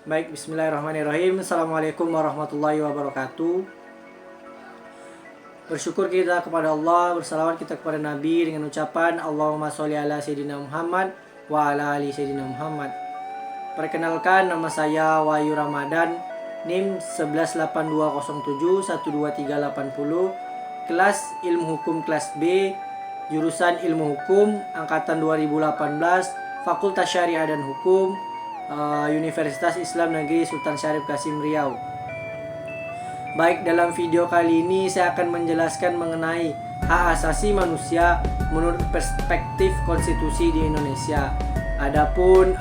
Baik, bismillahirrahmanirrahim. Assalamualaikum warahmatullahi wabarakatuh. Bersyukur kita kepada Allah, bersalawat kita kepada Nabi dengan ucapan Allahumma sholli ala Sayyidina Muhammad wa ala ali Sayyidina Muhammad. Perkenalkan, nama saya Wahyu Ramadan, NIM 18207-12380, kelas Ilmu Hukum kelas B, jurusan Ilmu Hukum, angkatan 2018, Fakultas Syariah dan Hukum, Universitas Islam Negeri Sultan Syarif Qasim Riau. Baik, dalam video kali ini saya akan menjelaskan mengenai hak asasi manusia menurut perspektif konstitusi di Indonesia. Adapun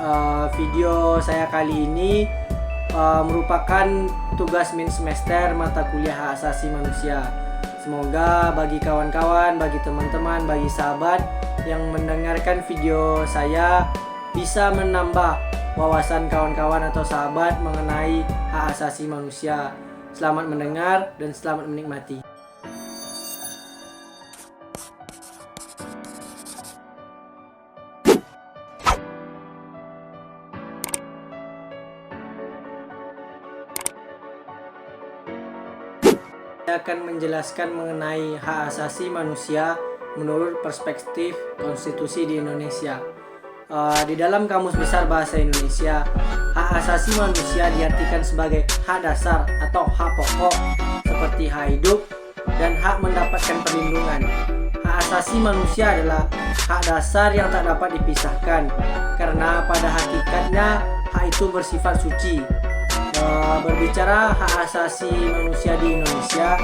video saya kali ini merupakan tugas min semester mata kuliah hak asasi manusia. Semoga bagi kawan-kawan, bagi teman-teman, bagi sahabat yang mendengarkan video saya bisa menambah wawasan kawan-kawan atau sahabat mengenai hak asasi manusia. Selamat mendengar dan selamat menikmati. Saya akan menjelaskan mengenai hak asasi manusia menurut perspektif konstitusi di Indonesia. Di dalam Kamus Besar Bahasa Indonesia, hak asasi manusia diartikan sebagai hak dasar atau hak pokok seperti hak hidup dan hak mendapatkan perlindungan. Hak asasi manusia adalah hak dasar yang tak dapat dipisahkan karena pada hakikatnya hak itu bersifat suci. Berbicara hak asasi manusia di Indonesia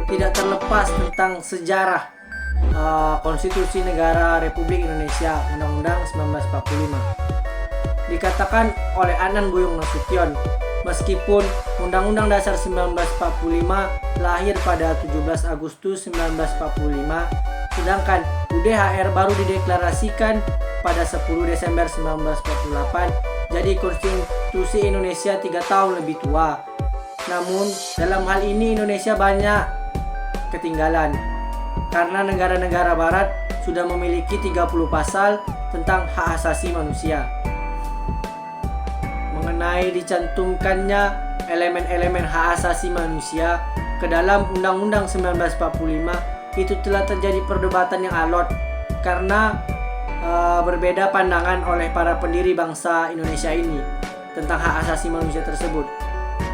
tidak terlepas tentang sejarah Konstitusi Negara Republik Indonesia Undang-Undang 1945. Dikatakan oleh Anan Buyung Nasution, meskipun Undang-Undang Dasar 1945 lahir pada 17 Agustus 1945, sedangkan UDHR baru dideklarasikan pada 10 Desember 1948, jadi Konstitusi Indonesia 3 tahun lebih tua. Namun dalam hal ini Indonesia banyak ketinggalan karena negara-negara barat sudah memiliki 30 pasal tentang hak asasi manusia. Mengenai dicantumkannya elemen-elemen hak asasi manusia ke dalam Undang-Undang 1945, itu telah terjadi perdebatan yang alot karena berbeda pandangan oleh para pendiri bangsa Indonesia ini tentang hak asasi manusia tersebut.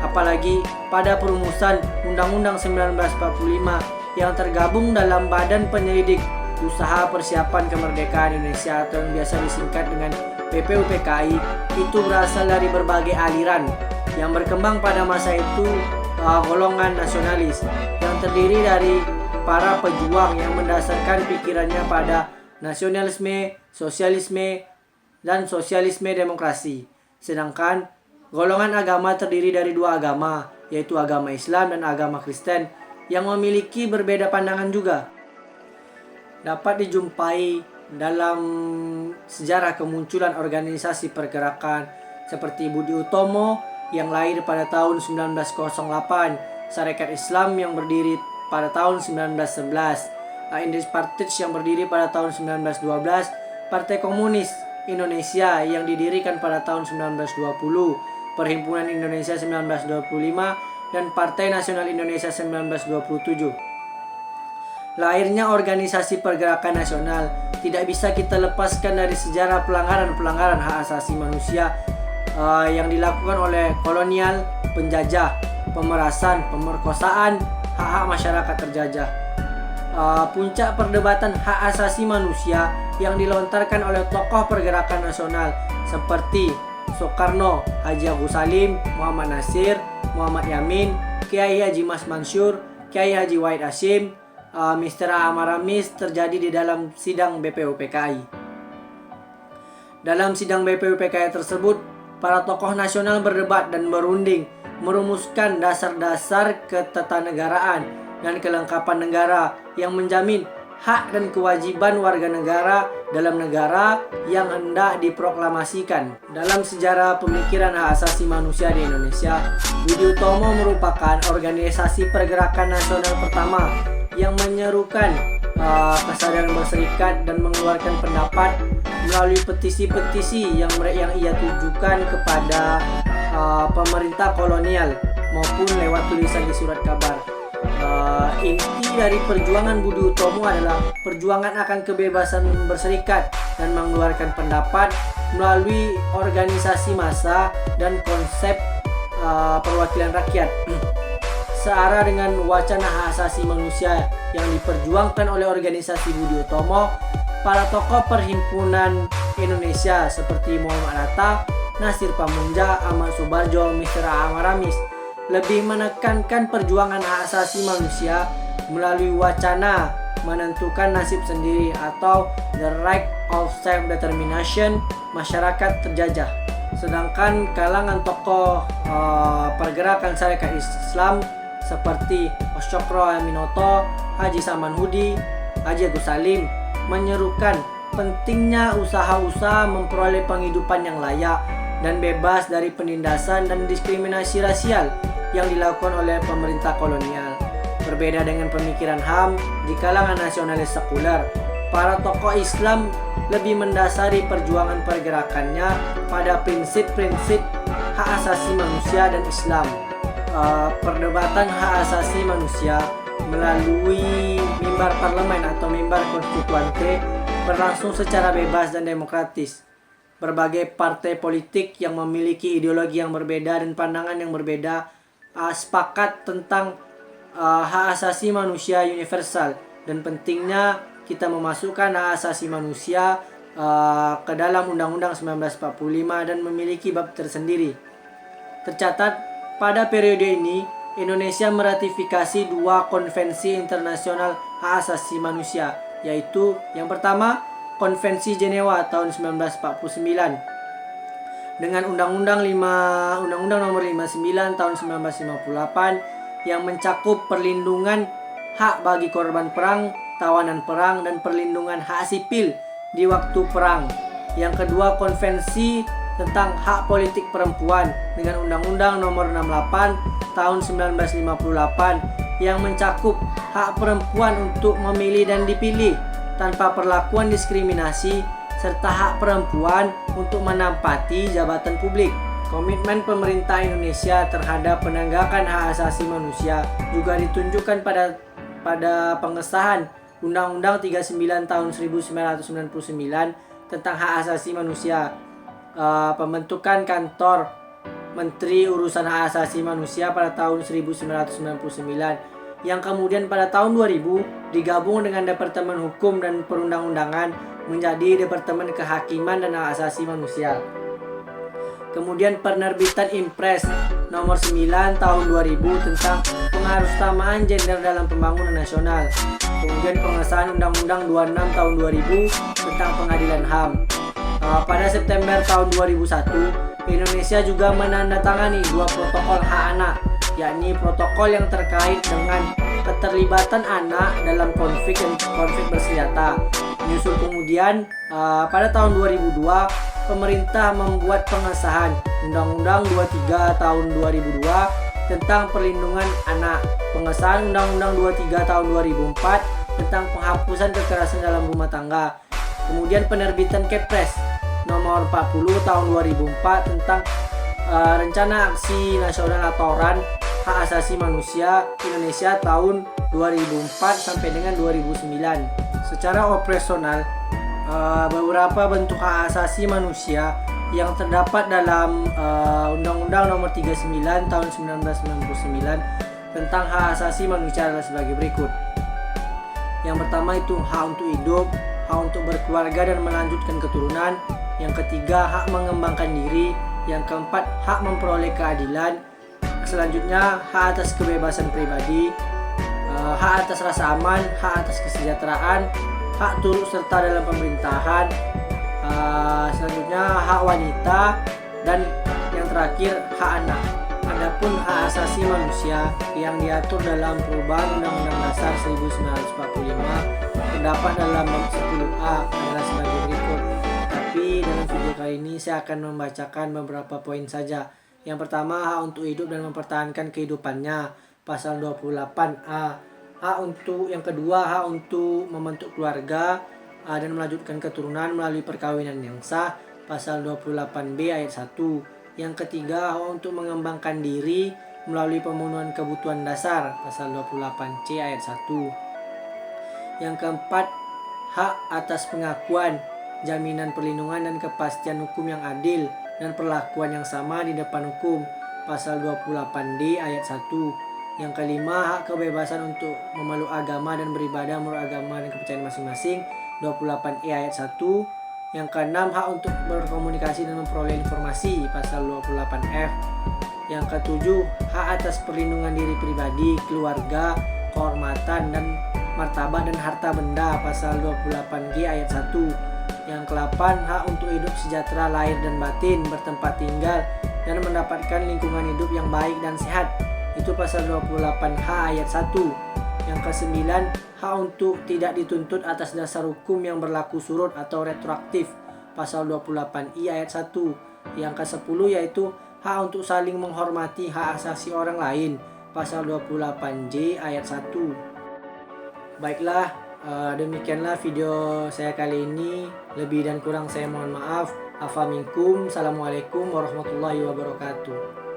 Apalagi pada perumusan Undang-Undang 1945 yang tergabung dalam Badan Penyelidik Usaha Persiapan Kemerdekaan Indonesia atau yang biasa disingkat dengan BPUPKI, itu berasal dari berbagai aliran yang berkembang pada masa itu, golongan nasionalis yang terdiri dari para pejuang yang mendasarkan pikirannya pada nasionalisme, sosialisme, dan sosialisme demokrasi. Sedangkan golongan agama terdiri dari dua agama, yaitu agama Islam dan agama Kristen, yang memiliki berbeda pandangan juga. Dapat dijumpai dalam sejarah kemunculan organisasi pergerakan seperti Budi Utomo yang lahir pada tahun 1908, Sarekat Islam yang berdiri pada tahun 1911, Independence Party yang berdiri pada tahun 1912, Partai Komunis Indonesia yang didirikan pada tahun 1920, Perhimpunan Indonesia 1925, dan Partai Nasional Indonesia 1927. Lahirnya organisasi pergerakan nasional tidak bisa kita lepaskan dari sejarah pelanggaran-pelanggaran hak asasi manusia yang dilakukan oleh kolonial, penjajah, pemerasan, pemerkosaan hak-hak masyarakat terjajah. Puncak perdebatan hak asasi manusia yang dilontarkan oleh tokoh pergerakan nasional seperti Soekarno, Haji Agus Salim, Muhammad Nasir, Muhammad Yamin, Kiai Haji Mas Mansur, Kiai Haji Wahid Hasyim, Mr. Ahmad Ramis terjadi di dalam sidang BPUPKI. Dalam sidang BPUPKI tersebut, para tokoh nasional berdebat dan berunding merumuskan dasar-dasar ketatanegaraan dan kelengkapan negara yang menjamin hak dan kewajiban warga negara dalam negara yang hendak diproklamasikan. Dalam sejarah pemikiran hak asasi manusia di Indonesia, Budi Utomo merupakan organisasi pergerakan nasional pertama yang menyerukan kesadaran berserikat dan mengeluarkan pendapat melalui petisi-petisi yang ia tujukan kepada pemerintah kolonial maupun lewat tulisan di surat kabar. Inti dari perjuangan Budi Utomo adalah perjuangan akan kebebasan berserikat dan mengeluarkan pendapat melalui organisasi massa dan konsep perwakilan rakyat. Searah dengan wacana hak asasi manusia yang diperjuangkan oleh organisasi Budi Utomo, para tokoh perhimpunan Indonesia seperti Muhammad Hatta, Nasir Pamunja, Ahmad Subarjo, Mr. Amaramis lebih menekankan perjuangan hak asasi manusia melalui wacana menentukan nasib sendiri atau the right of self-determination masyarakat terjajah. Sedangkan kalangan tokoh pergerakan syarikat Islam seperti Osyokro Aminoto, Haji Saman Hudi, Haji Agus Salim menyerukan pentingnya usaha-usaha memperoleh penghidupan yang layak dan bebas dari penindasan dan diskriminasi rasial yang dilakukan oleh pemerintah kolonial. Berbeda dengan pemikiran HAM di kalangan nasionalis sekuler, para tokoh Islam lebih mendasari perjuangan pergerakannya pada prinsip-prinsip hak asasi manusia dan Islam. Perdebatan hak asasi manusia melalui mimbar parlemen atau mimbar konstituante berlangsung secara bebas dan demokratis. Berbagai partai politik yang memiliki ideologi yang berbeda dan pandangan yang berbeda sepakat tentang hak asasi manusia universal dan pentingnya kita memasukkan hak asasi manusia ke dalam Undang-Undang 1945 dan memiliki bab tersendiri. Tercatat pada periode ini Indonesia meratifikasi 2 konvensi internasional hak asasi manusia, yaitu yang pertama Konvensi Jenewa tahun 1949 dengan Undang-Undang Nomor 59 tahun 1958 yang mencakup perlindungan hak bagi korban perang, tawanan perang, dan perlindungan hak sipil di waktu perang. Yang kedua, Konvensi tentang hak politik perempuan dengan Undang-Undang Nomor 68 tahun 1958 yang mencakup hak perempuan untuk memilih dan dipilih tanpa perlakuan diskriminasi serta hak perempuan untuk menempati jabatan publik. Komitmen pemerintah Indonesia terhadap penegakan hak asasi manusia juga ditunjukkan pada pengesahan Undang-Undang 39 tahun 1999 tentang hak asasi manusia, pembentukan kantor Menteri Urusan Hak Asasi Manusia pada tahun 1999 yang kemudian pada tahun 2000 digabung dengan Departemen Hukum dan Perundang-undangan menjadi Departemen Kehakiman dan Hak Asasi Manusia. Kemudian penerbitan Impres nomor 9 tahun 2000 tentang pengharusutamaan gender dalam pembangunan nasional. Kemudian pengesahan Undang-Undang 26 tahun 2000 tentang pengadilan HAM. Pada September tahun 2001, Indonesia juga menandatangani 2 protokol hak anak, yakni protokol yang terkait dengan keterlibatan anak dalam konflik bersenjata. Menyusul kemudian pada tahun 2002 pemerintah membuat pengesahan Undang-Undang 23 tahun 2002 tentang perlindungan anak, pengesahan Undang-Undang 23 tahun 2004 tentang penghapusan kekerasan dalam rumah tangga. Kemudian penerbitan Kepres nomor 40 tahun 2004 tentang Rencana Aksi Nasional atau RAN Hak Asasi Manusia Indonesia tahun 2004 sampai dengan 2009. Secara operasional, beberapa bentuk hak asasi manusia yang terdapat dalam Undang-Undang Nomor 39 tahun 1999 tentang hak asasi manusia adalah sebagai berikut. Yang pertama itu hak untuk hidup, hak untuk berkeluarga dan melanjutkan keturunan. Yang ketiga, hak mengembangkan diri. Yang keempat, hak memperoleh keadilan. Selanjutnya, hak atas kebebasan pribadi, hak atas rasa aman, hak atas kesejahteraan, hak turut serta dalam pemerintahan. Selanjutnya, hak wanita, dan yang terakhir, hak anak. Adapun hak asasi manusia yang diatur dalam perubahan Undang-Undang Dasar 1945 terdapat dalam bab 10A adalah sebagai berikut. Tapi dalam video kali ini saya akan membacakan beberapa poin saja. Yang pertama, hak untuk hidup dan mempertahankan kehidupannya, pasal 28A. Yang kedua, hak untuk membentuk keluarga dan melanjutkan keturunan melalui perkawinan yang sah, pasal 28B ayat 1. Yang ketiga, hak untuk mengembangkan diri melalui pemenuhan kebutuhan dasar, pasal 28C ayat 1. Yang keempat, hak atas pengakuan, jaminan perlindungan dan kepastian hukum yang adil dan perlakuan yang sama di depan hukum, pasal 28D ayat 1. Yang kelima, hak kebebasan untuk memeluk agama dan beribadah menurut agama dan kepercayaan masing-masing, 28E ayat 1. Yang keenam, hak untuk berkomunikasi dan memperoleh informasi, pasal 28F. Yang ketujuh, hak atas perlindungan diri pribadi, keluarga, kehormatan dan martabat dan harta benda, pasal 28G ayat 1. Yang ke-8, hak untuk hidup sejahtera lahir dan batin, bertempat tinggal dan mendapatkan lingkungan hidup yang baik dan sehat, itu pasal 28H ayat 1. Yang ke-9, hak untuk tidak dituntut atas dasar hukum yang berlaku surut atau retroaktif, pasal 28I ayat 1. Yang ke-10 yaitu hak untuk saling menghormati hak asasi orang lain, pasal 28J ayat 1. Baiklah, demikianlah video saya kali ini. Lebih dan kurang saya mohon maaf. Afa minkum. Assalamualaikum warahmatullahi wabarakatuh.